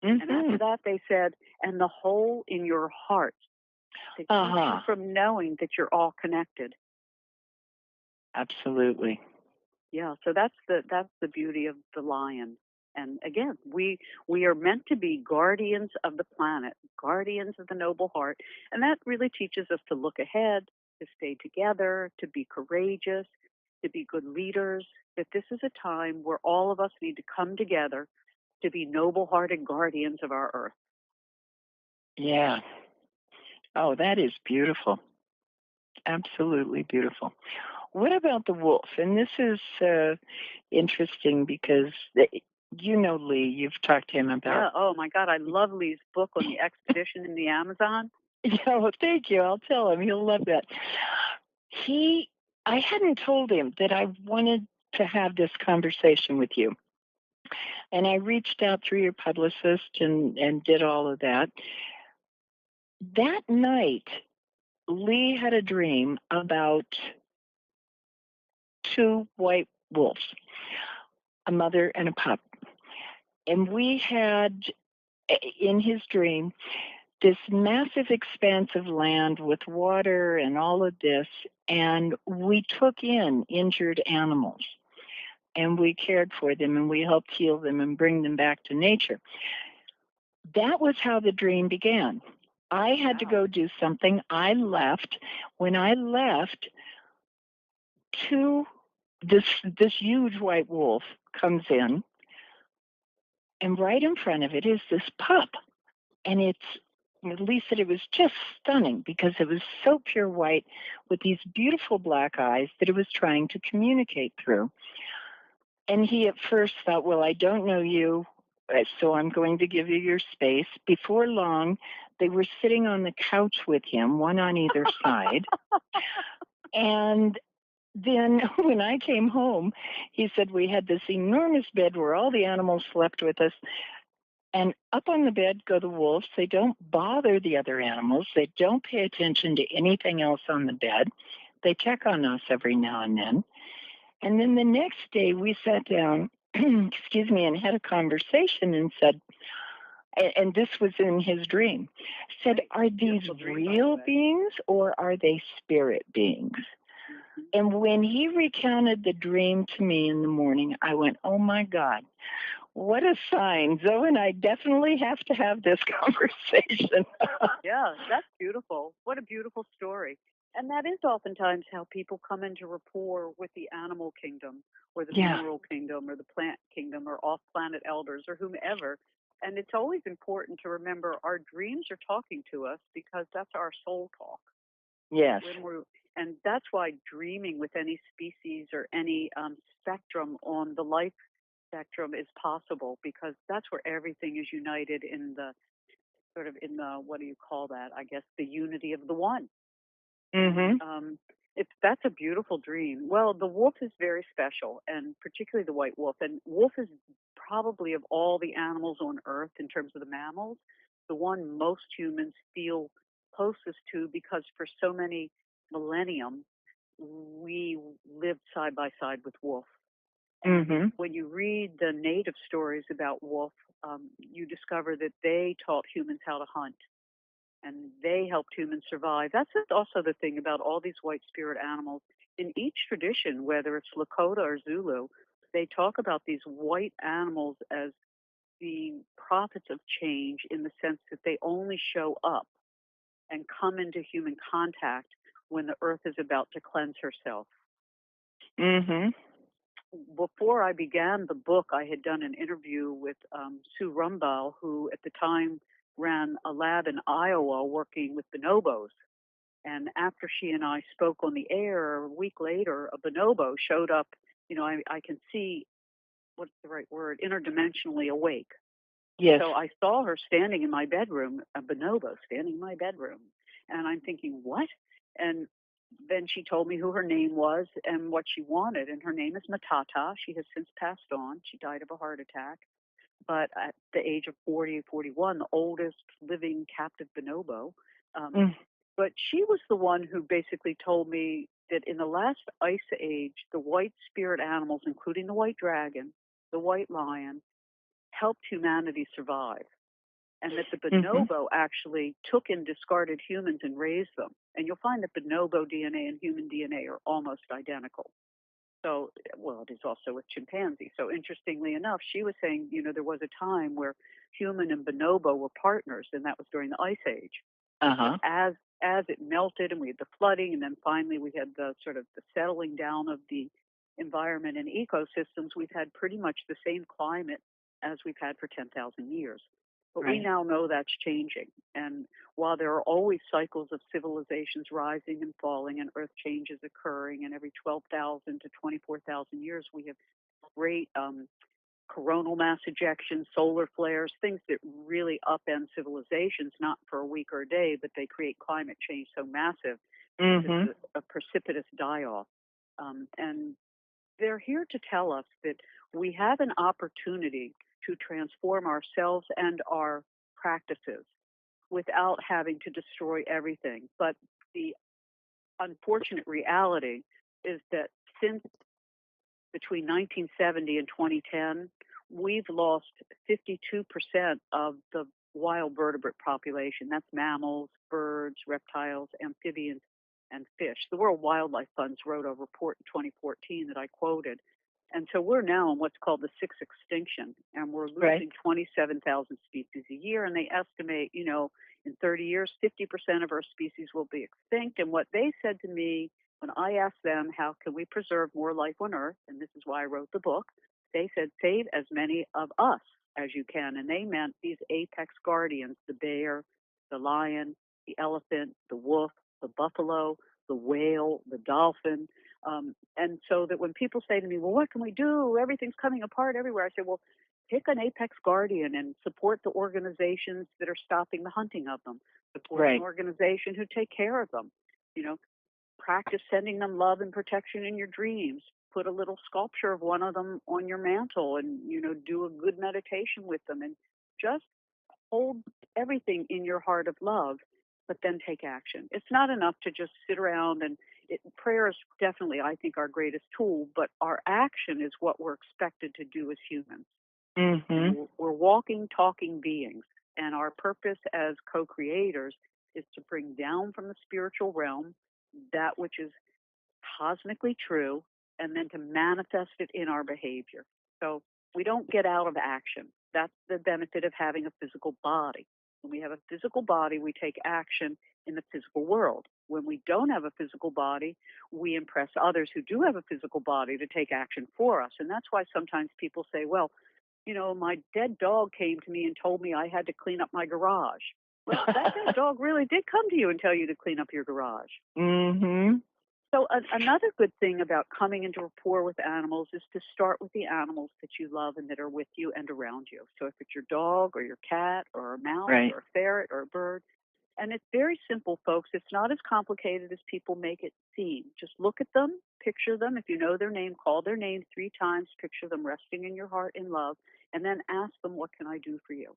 And after that, they said, and the hole in your heart, to keep you from knowing that you're all connected. Absolutely. Yeah, so that's the beauty of the lion. And again, we are meant to be guardians of the planet, guardians of the noble heart. And that really teaches us to look ahead, to stay together, to be courageous, to be good leaders, that this is a time where all of us need to come together to be noble-hearted guardians of our earth. Yeah. Oh, that is beautiful. Absolutely beautiful. What about the wolf? And this is interesting because, Lee, you've talked to him about. Yeah, oh my God, I love Lee's book on the expedition in the Amazon. Yeah, well, thank you. I'll tell him. He'll love that. I hadn't told him that I wanted to have this conversation with you. And I reached out through your publicist and did all of that. That night, Lee had a dream about two white wolves, a mother and a pup. And we had, in his dream, this massive expanse of land with water and all of this, and we took in injured animals, and we cared for them, and we helped heal them and bring them back to nature. That was how the dream began. I had to go do something. I left. When I left, this huge white wolf comes in, and right in front of it is this pup. And it's Lee said it was just stunning because it was so pure white with these beautiful black eyes that it was trying to communicate through. And he at first thought, well, I don't know you, so I'm going to give you your space. Before long, they were sitting on the couch with him, one on either side. And then when I came home, he said we had this enormous bed where all the animals slept with us. And up on the bed go the wolves. They don't bother the other animals. They don't pay attention to anything else on the bed. They check on us every now and then. And then the next day we sat down, excuse me, and had a conversation and said, and this was in his dream, said, are these real beings or are they spirit beings? And when he recounted the dream to me in the morning, I went, oh my God, what a sign. Zoe and I definitely have to have this conversation. Yeah, that's beautiful. What a beautiful story. And that is oftentimes how people come into rapport with the animal kingdom or the mineral kingdom or the plant kingdom or off-planet elders or whomever. And it's always important to remember our dreams are talking to us because that's our soul talk. Yes. And that's why dreaming with any species or any spectrum on the life spectrum is possible, because that's where everything is united in the sort of in the, what do you call that? I guess the unity of the one. Mm-hmm. That's a beautiful dream. Well, the wolf is very special, and particularly the white wolf. And wolf is probably of all the animals on Earth in terms of the mammals, the one most humans feel closest to, because for so many millennium we lived side by side with wolf. And when you read the native stories about wolf, you discover that they taught humans how to hunt, and they helped humans survive. That's also the thing about all these white spirit animals. In each tradition, whether it's Lakota or Zulu, they talk about these white animals as being prophets of change, in the sense that they only show up and come into human contact when the earth is about to cleanse herself. Before I began the book, I had done an interview with Sue Rumball, who at the time ran a lab in Iowa working with bonobos. And after she and I spoke on the air, a week later, a bonobo showed up. You know, I can see, what's the right word, interdimensionally awake. Yes. So I saw her standing in my bedroom, a bonobo standing in my bedroom. And I'm thinking, what? And then she told me who her name was and what she wanted. And her name is Matata. She has since passed on. She died of a heart attack. But at the age of 40, 41, the oldest living captive bonobo. But she was the one who basically told me that in the last ice age, the white spirit animals, including the white dragon, the white lion, helped humanity survive. And that the bonobo actually took in discarded humans and raised them. And you'll find that bonobo DNA and human DNA are almost identical. So, well, it is also with chimpanzee. So interestingly enough, she was saying, you know, there was a time where human and bonobo were partners, and that was during the Ice Age. But as it melted and we had the flooding, and then finally we had the sort of the settling down of the environment and ecosystems, we've had pretty much the same climate as we've had for 10,000 years. But we now know that's changing. And while there are always cycles of civilizations rising and falling and earth changes occurring, and every 12,000 to 24,000 years we have great coronal mass ejections, solar flares, things that really upend civilizations, not for a week or a day, but they create climate change so massive it's a precipitous die-off. And they're here to tell us that we have an opportunity to transform ourselves and our practices without having to destroy everything. But the unfortunate reality is that since between 1970 and 2010, we've lost 52% of the wild vertebrate population. That's mammals, birds, reptiles, amphibians, and fish. The World Wildlife Fund wrote a report in 2014 that I quoted. And so we're now in what's called the sixth extinction, and we're losing 27,000 species a year. And they estimate, you know, in 30 years, 50% of our species will be extinct. And what they said to me when I asked them, how can we preserve more life on Earth, and this is why I wrote the book, they said, save as many of us as you can. And they meant these apex guardians, the bear, the lion, the elephant, the wolf, the buffalo, the whale, the dolphin. And so that when people say to me, well, what can we do? Everything's coming apart everywhere. I say, well, pick an apex guardian and support the organizations that are stopping the hunting of them. Support an organization who take care of them. You know, practice sending them love and protection in your dreams. Put a little sculpture of one of them on your mantle and, do a good meditation with them and just hold everything in your heart of love, but then take action. It's not enough to just sit around prayer is definitely, I think, our greatest tool, but our action is what we're expected to do as humans. Mm-hmm. We're walking, talking beings, and our purpose as co-creators is to bring down from the spiritual realm that which is cosmically true, and then to manifest it in our behavior. So we don't get out of action. That's the benefit of having a physical body. When we have a physical body, we take action in the physical world. When we don't have a physical body, we impress others who do have a physical body to take action for us. And that's why sometimes people say, well, my dead dog came to me and told me I had to clean up my garage. Well, that dead dog really did come to you and tell you to clean up your garage. Mm-hmm. So another good thing about coming into rapport with animals is to start with the animals that you love and that are with you and around you. So if it's your dog or your cat or a mouse or a ferret or a bird, and it's very simple, folks. It's not as complicated as people make it seem. Just look at them, picture them. If you know their name, call their name 3 times, picture them resting in your heart in love, and then ask them, what can I do for you?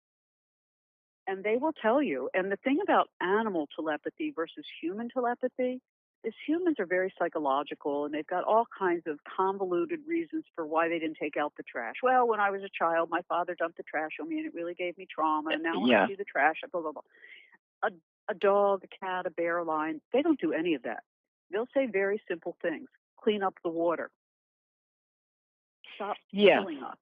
And they will tell you. And the thing about animal telepathy versus human telepathy is humans are very psychological, and they've got all kinds of convoluted reasons for why they didn't take out the trash. Well, when I was a child, my father dumped the trash on me, and it really gave me trauma, and now when I see the trash, blah, blah, blah. A dog, a cat, a bear, a lion, they don't do any of that. They'll say very simple things. Clean up the water. Stop killing us.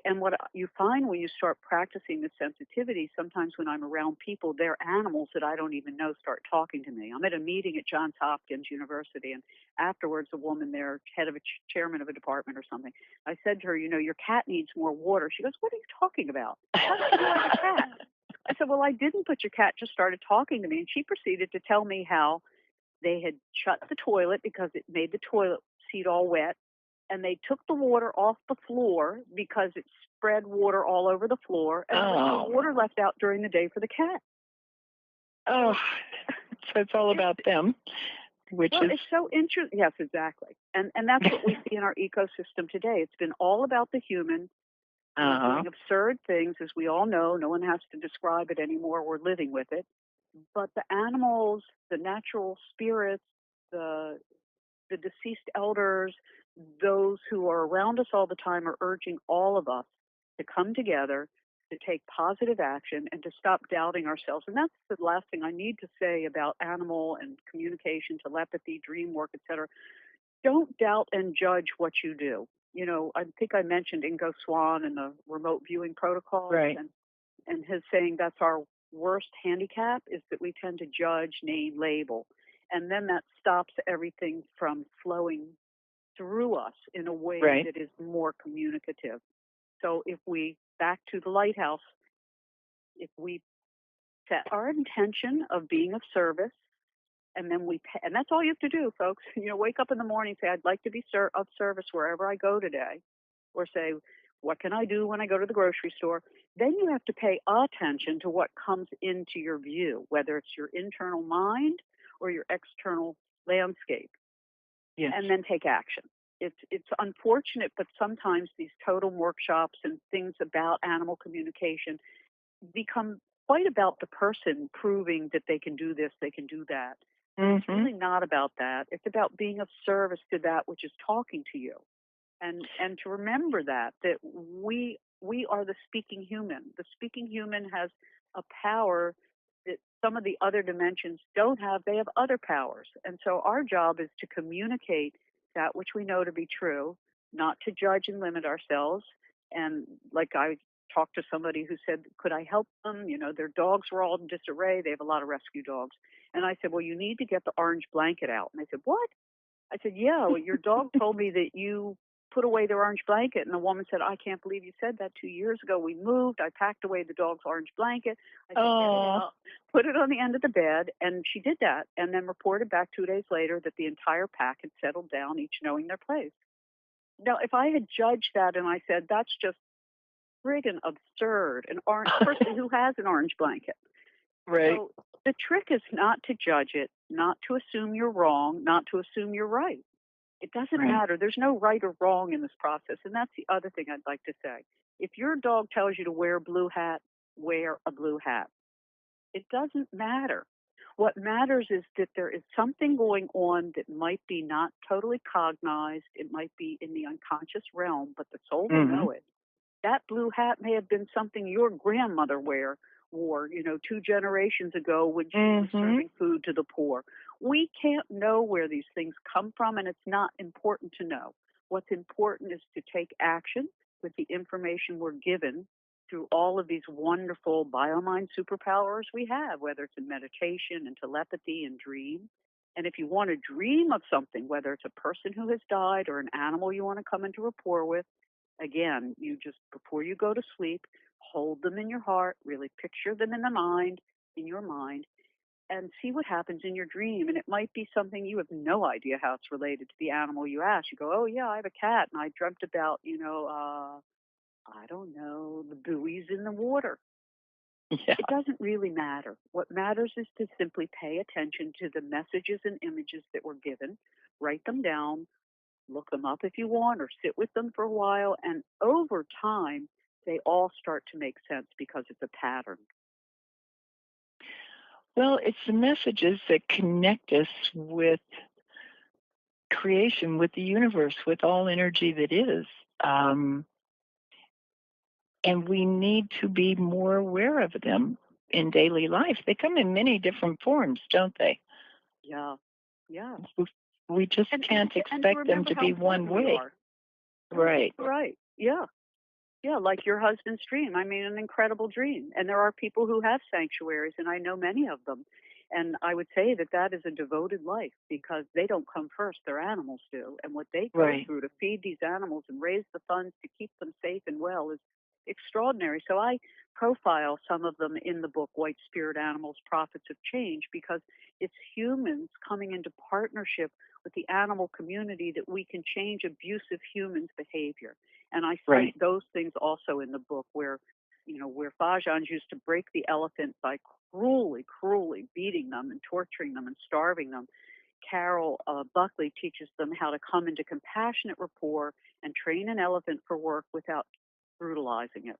And what you find when you start practicing the sensitivity, sometimes when I'm around people, they're animals that I don't even know start talking to me. I'm at a meeting at Johns Hopkins University, and afterwards a woman there, head of a chairman of a department or something, I said to her, your cat needs more water. She goes, what are you talking about? How do you have a cat? I said, well, I didn't, but your cat just started talking to me. And she proceeded to tell me how they had shut the toilet because it made the toilet seat all wet. And they took the water off the floor because it spread water all over the floor. And there was no water left out during the day for the cat. Oh, so it's all about them. It's so interesting. Yes, exactly. And that's what we see in our ecosystem today. It's been all about the human. Doing absurd things, as we all know. No one has to describe it anymore. We're living with it. But the animals, the natural spirits, the deceased elders, those who are around us all the time are urging all of us to come together, to take positive action, and to stop doubting ourselves. And that's the last thing I need to say about animal and communication, telepathy, dream work, etc. Don't doubt and judge what you do. I think I mentioned Ingo Swann and the remote viewing protocols, and his saying that's our worst handicap is that we tend to judge, name, label, and then that stops everything from flowing through us in a way that is more communicative. So if we, back to the lighthouse, if we set our intention of being of service, and then and that's all you have to do, folks. Wake up in the morning, say, I'd like to be of service wherever I go today, or say, what can I do when I go to the grocery store? Then you have to pay attention to what comes into your view, whether it's your internal mind or your external landscape, and then take action. It's unfortunate, but sometimes these totem workshops and things about animal communication become quite about the person proving that they can do this, they can do that. It's really not about that. It's about being of service to that which is talking to you. And to remember that we are the speaking human. The speaking human has a power that some of the other dimensions don't have. They have other powers. And so our job is to communicate that which we know to be true, not to judge and limit ourselves. And like I talked to somebody who said, could I help them? Their dogs were all in disarray. They have a lot of rescue dogs. And I said, well, you need to get the orange blanket out. And they said, what? I said, yeah, well, your dog told me that you put away their orange blanket. And the woman said, I can't believe you said that 2 years ago. We moved. I packed away the dog's orange blanket. I said, get it out, put it on the end of the bed. And she did that and then reported back 2 days later that the entire pack had settled down, each knowing their place. Now, if I had judged that and I said, that's just friggin' absurd, firstly, who has an orange blanket? Right. So the trick is not to judge it, not to assume you're wrong, not to assume you're right. It doesn't matter. There's no right or wrong in this process. And that's the other thing I'd like to say. If your dog tells you to wear a blue hat, wear a blue hat. It doesn't matter. What matters is that there is something going on that might be not totally cognized. It might be in the unconscious realm, but the soul will know it. That blue hat may have been something your grandmother wore, 2 generations ago when she was serving food to the poor. We can't know where these things come from, and it's not important to know. What's important is to take action with the information we're given through all of these wonderful biomind superpowers we have, whether it's in meditation and telepathy and dream. And if you want to dream of something, whether it's a person who has died or an animal you want to come into rapport with, again, you just, before you go to sleep, hold them in your heart, really picture them in your mind, and see what happens in your dream. And it might be something you have no idea how it's related to the animal you ask. You go, oh, yeah, I have a cat, and I dreamt about, I don't know, the buoys in the water. Yeah. It doesn't really matter. What matters is to simply pay attention to the messages and images that were given, write them down, look them up if you want, or sit with them for a while, and over time, they all start to make sense because it's a pattern. Well, it's the messages that connect us with creation, with the universe, with all energy that is. And we need to be more aware of them in daily life. They come in many different forms, don't they? Yeah. We just can't expect them to be one way. Right. Right. Yeah. Yeah, like your husband's dream. I mean, an incredible dream. And there are people who have sanctuaries, and I know many of them. And I would say that that is a devoted life because they don't come first, their animals do. And what they go through to feed these animals and raise the funds to keep them safe and well is extraordinary. So I profile some of them in the book, White Spirit Animals, Prophets of Change, because it's humans coming into partnership with the animal community that we can change abusive humans' behavior. And I cite those things also in the book where Fajans used to break the elephant by cruelly beating them and torturing them and starving them. Carol Buckley teaches them how to come into compassionate rapport and train an elephant for work without brutalizing it.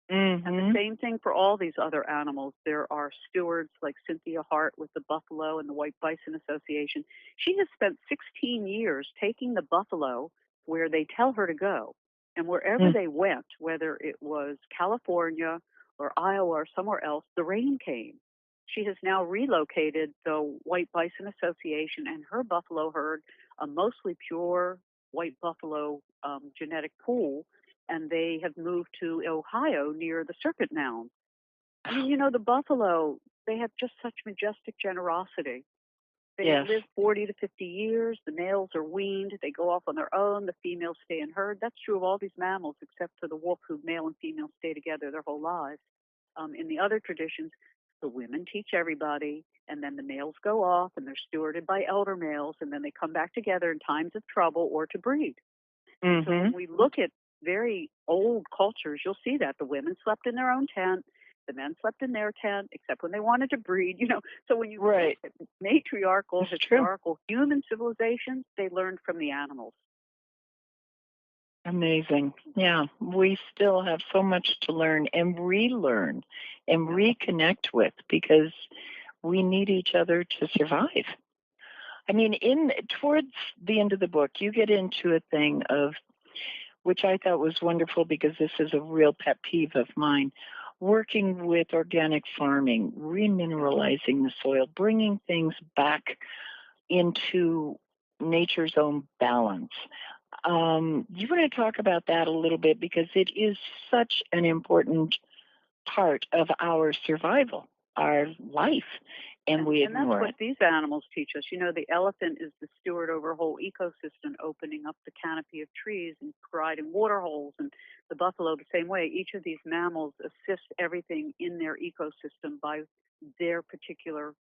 And the same thing for all these other animals. There are stewards like Cynthia Hart with the Buffalo and the White Bison Association. She has spent 16 years taking the buffalo where they tell her to go. And wherever they went, whether it was California or Iowa or somewhere else, the rain came. She has now relocated the White Bison Association and her buffalo herd, a mostly pure white buffalo genetic pool, and they have moved to Ohio near the Serpent Mound. I mean, the buffalo, they have just such majestic generosity. They live 40 to 50 years. The males are weaned. They go off on their own. The females stay in herd. That's true of all these mammals, except for the wolf, who male and female stay together their whole lives. In the other traditions, the women teach everybody, and then the males go off, and they're stewarded by elder males, and then they come back together in times of trouble or to breed. So when we look at very old cultures, you'll see that the women slept in their own tent, the men slept in their tent, except when they wanted to breed, So when you look at matriarchal, historical human civilizations, they learned from the animals. Amazing. Yeah, we still have so much to learn and relearn and reconnect with because we need each other to survive. I mean, towards the end of the book, you get into a thing of, which I thought was wonderful because this is a real pet peeve of mine, working with organic farming, remineralizing the soil, bringing things back into nature's own balance. You want to talk about that a little bit because it is such an important part of our survival, our life, And we And that's ignore what it. these animals teach us. You know, the elephant is the steward over a whole ecosystem, opening up the canopy of trees and providing water holes. And the buffalo, the same way. Each of these mammals assist everything in their ecosystem by their particular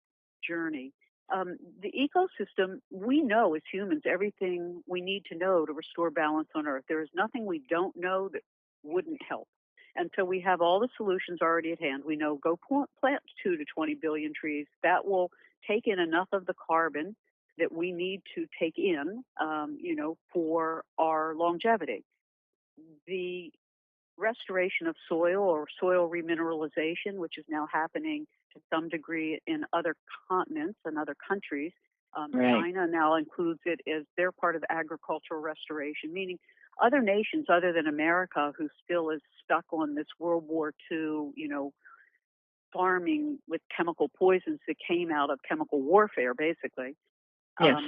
journey. The ecosystem, we know as humans everything we need to know to restore balance on Earth. There is nothing we don't know that wouldn't help. And so we have all the solutions already at hand. We know go plant 2 to 20 billion trees. That will take in enough of the carbon that we need to take in, for our longevity. The restoration of soil or soil remineralization, which is now happening to some degree in other continents and other countries. Right. China now includes it as their part of agricultural restoration, meaning other nations other than America, who still is stuck on this World War II, farming with chemical poisons that came out of chemical warfare, basically, Yes.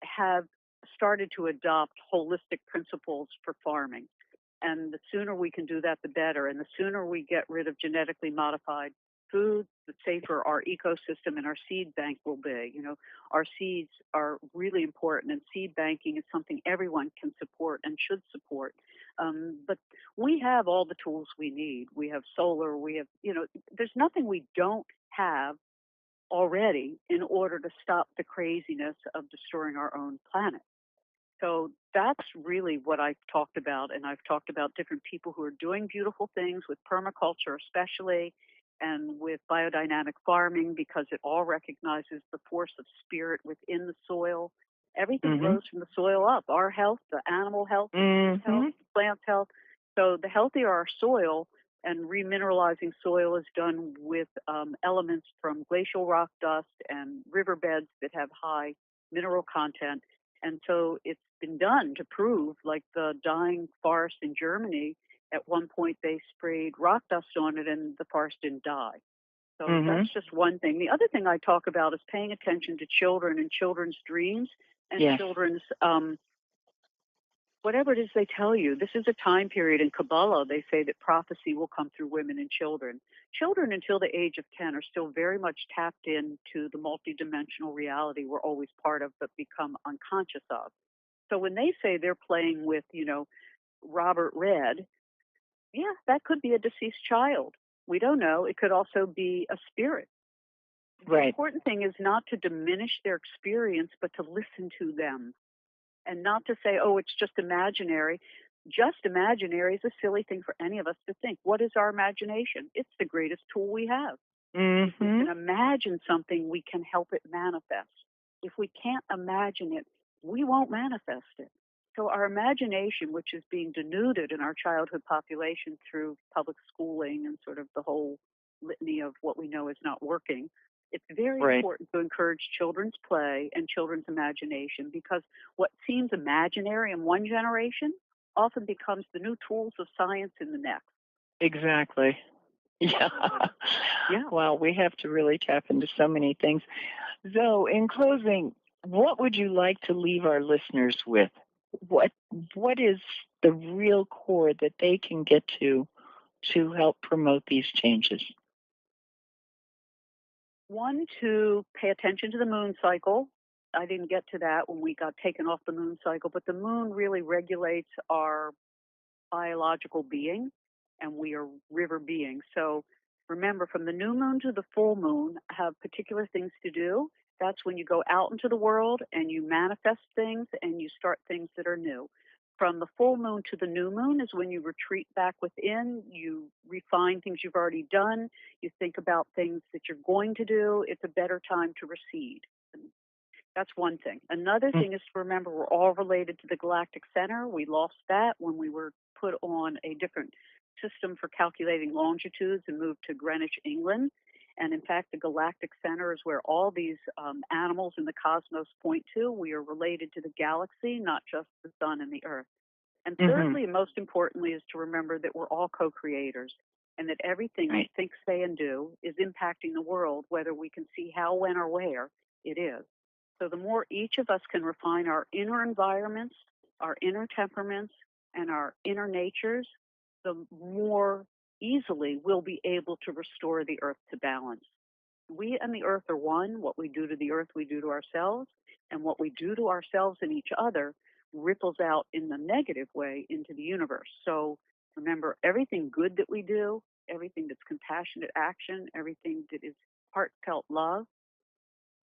have started to adopt holistic principles for farming. And the sooner we can do that, the better. And the sooner we get rid of genetically modified food, the safer our ecosystem and our seed bank will be. Our seeds are really important, and seed banking is something everyone can support and should support. But we have all the tools we need. We have solar. We have, there's nothing we don't have already in order to stop the craziness of destroying our own planet. So that's really what I've talked about, and I've talked about different people who are doing beautiful things with permaculture especially, and with biodynamic farming, because it all recognizes the force of spirit within the soil. Everything grows from the soil up, our health, the animal health, the health, the plant health. So the healthier our soil, and remineralizing soil is done with elements from glacial rock dust and riverbeds that have high mineral content. And so it's been done to prove, like the dying forest in Germany, at one point they sprayed rock dust on it and the forest didn't die. So that's just one thing. The other thing I talk about is paying attention to children and children's dreams and children's, whatever it is they tell you. This is a time period in Kabbalah. They say that prophecy will come through women and children. Children until the age of 10 are still very much tapped into the multidimensional reality we're always part of but become unconscious of. So when they say they're playing with, Robert Red, that could be a deceased child. We don't know. It could also be a spirit. The important thing is not to diminish their experience, but to listen to them and not to say, oh, it's just imaginary. Just imaginary is a silly thing for any of us to think. What is our imagination? It's the greatest tool we have. If we can imagine something, we can help it manifest. If we can't imagine it, we won't manifest it. So our imagination, which is being denuded in our childhood population through public schooling and sort of the whole litany of what we know is not working, it's very important to encourage children's play and children's imagination, because what seems imaginary in one generation often becomes the new tools of science in the next. Exactly. Yeah. Well, we have to really tap into so many things. Zoh, in closing, what would you like to leave our listeners with? What is the real core that they can get to help promote these changes? One, to pay attention to the moon cycle. I didn't get to that when we got taken off the moon cycle, but the moon really regulates our biological being, and we are river beings. So remember, from the new moon to the full moon, have particular things to do. That's when you go out into the world and you manifest things and you start things that are new. From the full moon to the new moon is when you retreat back within, you refine things you've already done, you think about things that you're going to do. It's a better time to recede. That's one thing. Another thing is to remember we're all related to the galactic center. We lost that when we were put on a different system for calculating longitudes and moved to Greenwich, England. And in fact, the galactic center is where all these animals in the cosmos point to. We are related to the galaxy, not just the sun and the earth. And thirdly, and most importantly, is to remember that we're all co-creators, and that everything we think, say, and do is impacting the world, whether we can see how, when, or where it is. So the more each of us can refine our inner environments, our inner temperaments, and our inner natures, the more easily we'll be able to restore the earth to balance. we and the earth are one. What we do to the earth, we do to ourselves. And what we do to ourselves and each other ripples out in the negative way into the universe. So remember, everything good that we do, everything that's compassionate action, everything that is heartfelt love,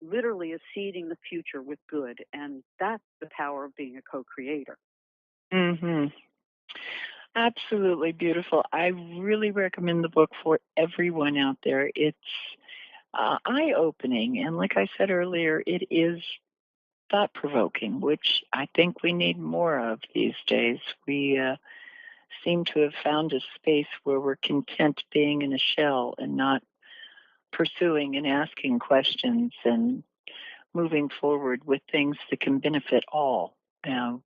literally is seeding the future with good. And that's the power of being a co-creator. Mm-hmm. Absolutely beautiful. I really recommend the book for everyone out there. It's eye-opening, and like I said earlier, it is thought-provoking, which I think we need more of these days. We seem to have found a space where we're content being in a shell and not pursuing and asking questions and moving forward with things that can benefit all.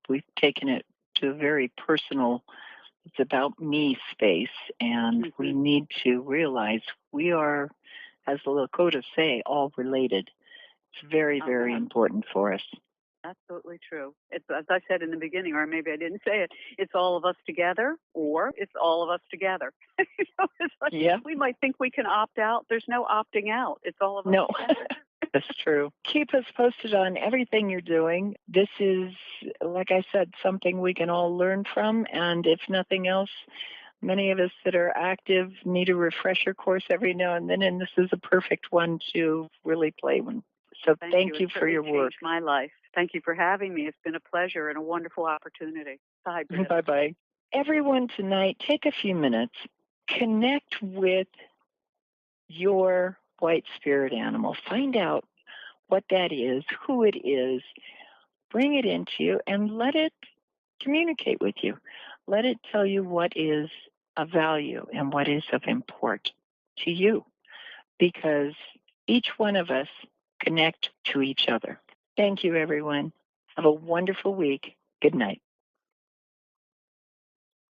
We've taken it to a very personal, it's about me space, and we need to realize we are, as the Lakotas say, all related. It's very, very important for us. Absolutely true. It's, as I said in the beginning, or maybe I didn't say it, it's all of us together, or it's all of us together. It's like, yeah. We might think we can opt out. There's no opting out. It's all of us together. That's true. Keep us posted on everything you're doing. This is, like I said, something we can all learn from. And if nothing else, many of us that are active need a refresher course every now and then. And this is a perfect one to really play with. So thank you for your work. It's changed my life. Thank you for having me. It's been a pleasure and a wonderful opportunity. Bye, Britta. Bye-bye. Everyone tonight, take a few minutes. Connect with your white spirit animal. Find out what that is, who it is. Bring it into you and let it communicate with you. Let it tell you what is of value and what is of import to you, because each one of us connect to each other. Thank you, everyone. Have a wonderful week. Good night.